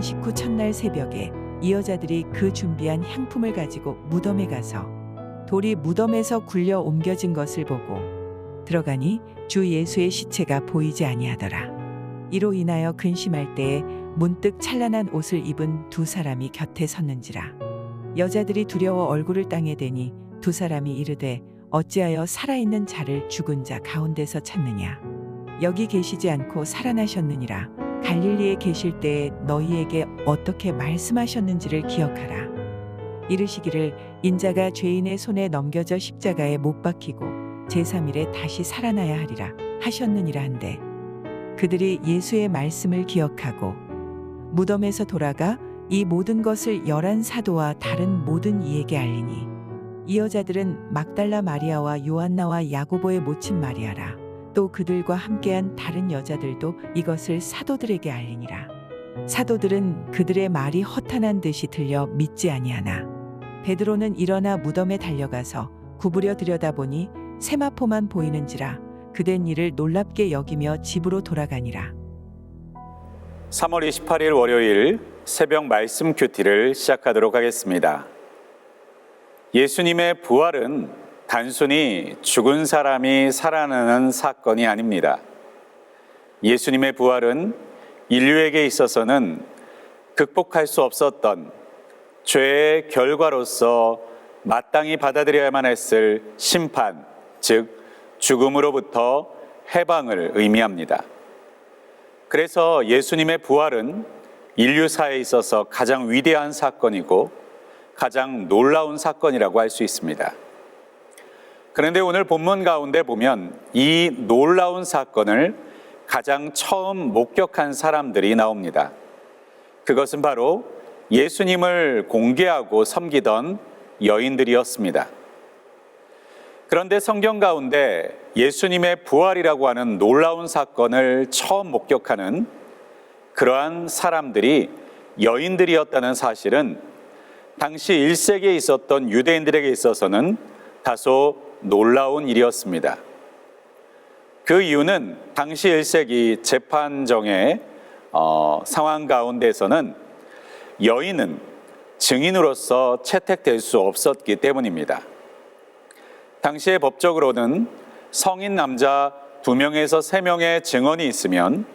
안식 후 첫날 새벽에 이 여자들이 그 준비한 향품을 가지고 무덤에 가서 돌이 무덤에서 굴려 옮겨진 것을 보고 들어가니 주 예수의 시체가 보이지 아니하더라. 이로 인하여 근심할 때에 문득 찬란한 옷을 입은 두 사람이 곁에 섰는지라. 여자들이 두려워 얼굴을 땅에 대니 두 사람이 이르되 어찌하여 살아있는 자를 죽은 자 가운데서 찾느냐. 여기 계시지 않고 살아나셨느니라. 갈릴리에 계실 때에 너희에게 어떻게 말씀하셨는지를 기억하라. 이르시기를 인자가 죄인의 손에 넘겨져 십자가에 못 박히고 제3일에 다시 살아나야 하리라 하셨느니라 한데 그들이 예수의 말씀을 기억하고 무덤에서 돌아가 이 모든 것을 11사도와 다른 모든 이에게 알리니 이 여자들은 막달라 마리아와 요한나와 야고보의 모친 마리아라. 또 그들과 함께한 다른 여자들도 이것을 사도들에게 알리니라. 사도들은 그들의 말이 허탄한 듯이 들려 믿지 아니하나 베드로는 일어나 무덤에 달려가서 구부려 들여다보니 세마포만 보이는지라 그된 일을 놀랍게 여기며 집으로 돌아가니라. 3월 28일 월요일 새벽 말씀 큐티를 시작하도록 하겠습니다. 예수님의 부활은 단순히 죽은 사람이 살아나는 사건이 아닙니다. 예수님의 부활은 인류에게 있어서는 극복할 수 없었던 죄의 결과로서 마땅히 받아들여야만 했을 심판, 즉 죽음으로부터 해방을 의미합니다. 그래서 예수님의 부활은 인류사에 있어서 가장 위대한 사건이고 가장 놀라운 사건이라고 할 수 있습니다. 그런데 오늘 본문 가운데 보면 이 놀라운 사건을 가장 처음 목격한 사람들이 나옵니다. 그것은 바로 예수님을 공개하고 섬기던 여인들이었습니다. 그런데 성경 가운데 예수님의 부활이라고 하는 놀라운 사건을 처음 목격하는 그러한 사람들이 여인들이었다는 사실은 당시 1세기에 있었던 유대인들에게 있어서는 다소 놀라운 일이었습니다. 그 이유는 당시 1세기 재판정의 상황 가운데서는 여인은 증인으로서 채택될 수 없었기 때문입니다. 당시의 법적으로는 성인 남자 2명에서 3명의 증언이 있으면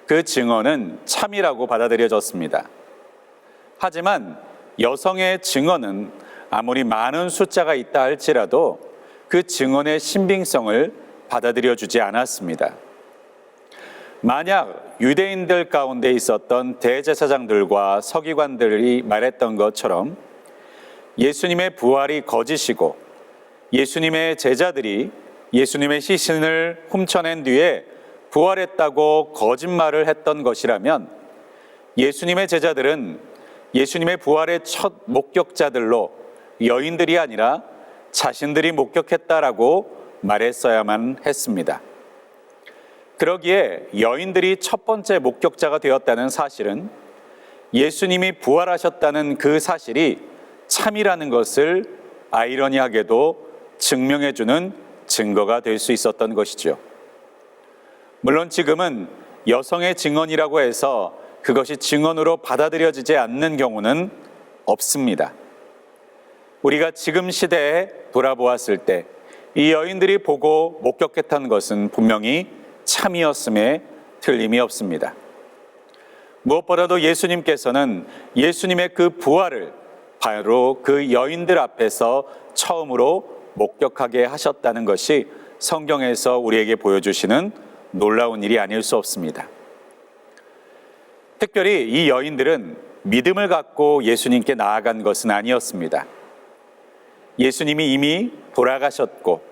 그 증언은 참이라고 받아들여졌습니다. 하지만 여성의 증언은 아무리 많은 숫자가 있다 할지라도 그 증언의 신빙성을 받아들여주지 않았습니다. 만약 유대인들 가운데 있었던 대제사장들과 서기관들이 말했던 것처럼 예수님의 부활이 거짓이고 예수님의 제자들이 예수님의 시신을 훔쳐낸 뒤에 부활했다고 거짓말을 했던 것이라면 예수님의 제자들은 예수님의 부활의 첫 목격자들로 여인들이 아니라 자신들이 목격했다라고 말했어야만 했습니다. 그러기에 여인들이 첫 번째 목격자가 되었다는 사실은 예수님이 부활하셨다는 그 사실이 참이라는 것을 아이러니하게도 증명해주는 증거가 될 수 있었던 것이죠. 물론 지금은 여성의 증언이라고 해서 그것이 증언으로 받아들여지지 않는 경우는 없습니다. 우리가 지금 시대에 돌아보았을 때 이 여인들이 보고 목격했던 것은 분명히 참이었음에 틀림이 없습니다. 무엇보다도 예수님께서는 예수님의 그 부활을 바로 그 여인들 앞에서 처음으로 목격하게 하셨다는 것이 성경에서 우리에게 보여주시는 놀라운 일이 아닐 수 없습니다. 특별히 이 여인들은 믿음을 갖고 예수님께 나아간 것은 아니었습니다. 예수님이 이미 돌아가셨고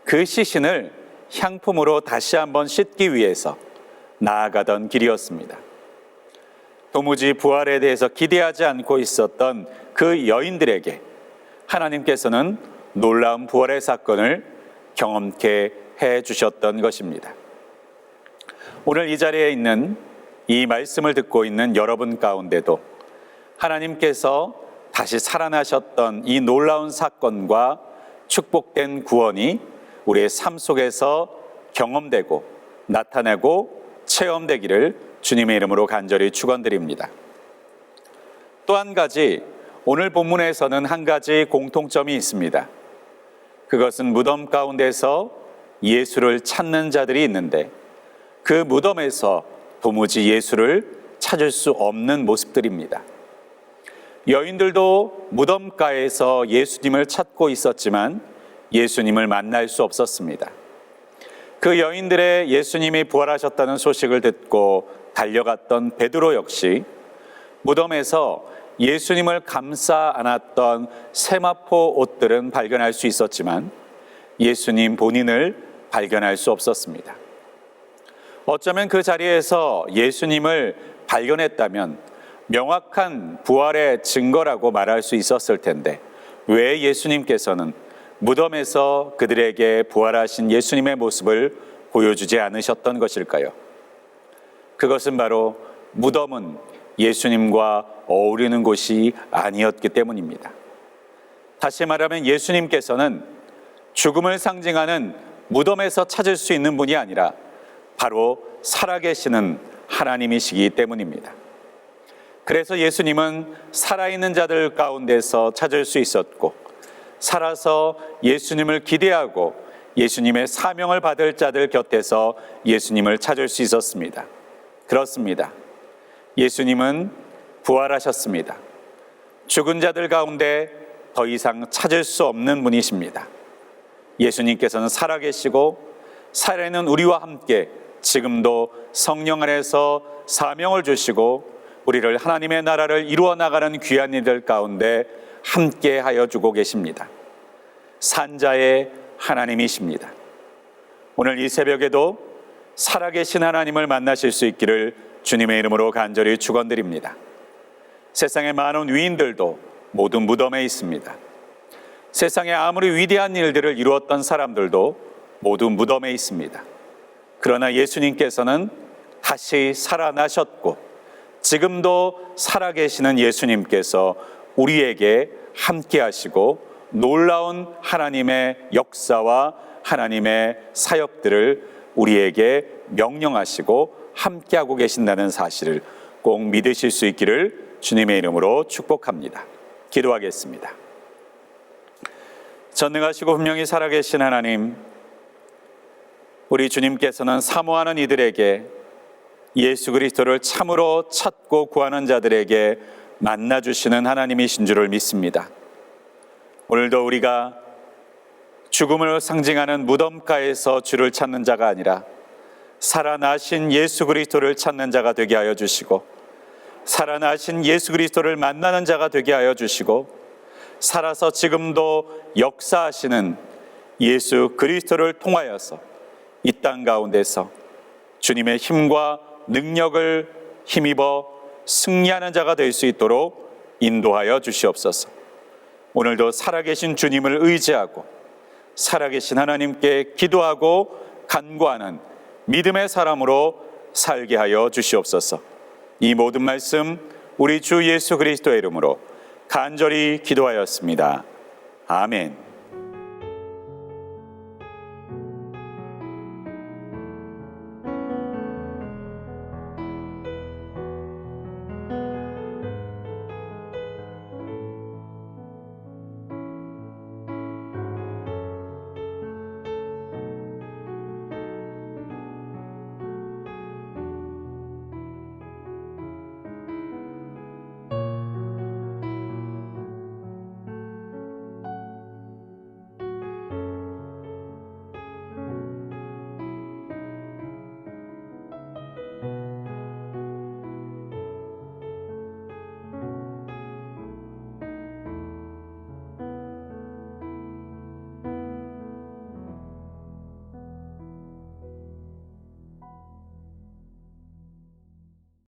그 시신을 향품으로 다시 한번 씻기 위해서 나아가던 길이었습니다. 도무지 부활에 대해서 기대하지 않고 있었던 그 여인들에게 하나님께서는 놀라운 부활의 사건을 경험케 해 주셨던 것입니다. 오늘 이 자리에 있는 이 말씀을 듣고 있는 여러분 가운데도 하나님께서 다시 살아나셨던 이 놀라운 사건과 축복된 구원이 우리의 삶 속에서 경험되고 나타내고 체험되기를 주님의 이름으로 간절히 축원드립니다. 또 한 가지, 오늘 본문에서는 한 가지 공통점이 있습니다. 그것은 무덤 가운데서 예수를 찾는 자들이 있는데 그 무덤에서 도무지 예수를 찾을 수 없는 모습들입니다. 여인들도 무덤가에서 예수님을 찾고 있었지만 예수님을 만날 수 없었습니다. 그 여인들의 예수님이 부활하셨다는 소식을 듣고 달려갔던 베드로 역시 무덤에서 예수님을 감싸 안았던 세마포 옷들은 발견할 수 있었지만 예수님 본인을 발견할 수 없었습니다. 어쩌면 그 자리에서 예수님을 발견했다면 명확한 부활의 증거라고 말할 수 있었을 텐데 왜 예수님께서는 무덤에서 그들에게 부활하신 예수님의 모습을 보여주지 않으셨던 것일까요? 그것은 바로 무덤은 예수님과 어우르는 곳이 아니었기 때문입니다. 다시 말하면 예수님께서는 죽음을 상징하는 무덤에서 찾을 수 있는 분이 아니라 바로 살아계시는 하나님이시기 때문입니다. 그래서 예수님은 살아있는 자들 가운데서 찾을 수 있었고 살아서 예수님을 기대하고 예수님의 사명을 받을 자들 곁에서 예수님을 찾을 수 있었습니다. 그렇습니다. 예수님은 부활하셨습니다. 죽은 자들 가운데 더 이상 찾을 수 없는 분이십니다. 예수님께서는 살아계시고 살아있는 우리와 함께 지금도 성령 안에서 사명을 주시고 우리를 하나님의 나라를 이루어 나가는 귀한 이들 가운데 함께 하여 주고 계십니다. 산자의 하나님이십니다. 오늘 이 새벽에도 살아계신 하나님을 만나실 수 있기를 주님의 이름으로 간절히 축원드립니다. 세상의 많은 위인들도 모두 무덤에 있습니다. 세상에 아무리 위대한 일들을 이루었던 사람들도 모두 무덤에 있습니다. 그러나 예수님께서는 다시 살아나셨고 지금도 살아계시는 예수님께서 우리에게 함께 하시고 놀라운 하나님의 역사와 하나님의 사역들을 우리에게 명령하시고 함께하고 계신다는 사실을 꼭 믿으실 수 있기를 주님의 이름으로 축복합니다. 기도하겠습니다. 전능하시고 분명히 살아계신 하나님, 우리 주님께서는 사모하는 이들에게 예수 그리스도를 참으로 찾고 구하는 자들에게 만나주시는 하나님이신 줄을 믿습니다. 오늘도 우리가 죽음을 상징하는 무덤가에서 주를 찾는 자가 아니라 살아나신 예수 그리스도를 찾는 자가 되게 하여 주시고 살아나신 예수 그리스도를 만나는 자가 되게 하여 주시고 살아서 지금도 역사하시는 예수 그리스도를 통하여서 이 땅 가운데서 주님의 힘과 능력을 힘입어 승리하는 자가 될 수 있도록 인도하여 주시옵소서. 오늘도 살아계신 주님을 의지하고 살아계신 하나님께 기도하고 간구하는 믿음의 사람으로 살게 하여 주시옵소서. 이 모든 말씀 우리 주 예수 그리스도의 이름으로 간절히 기도하였습니다. 아멘.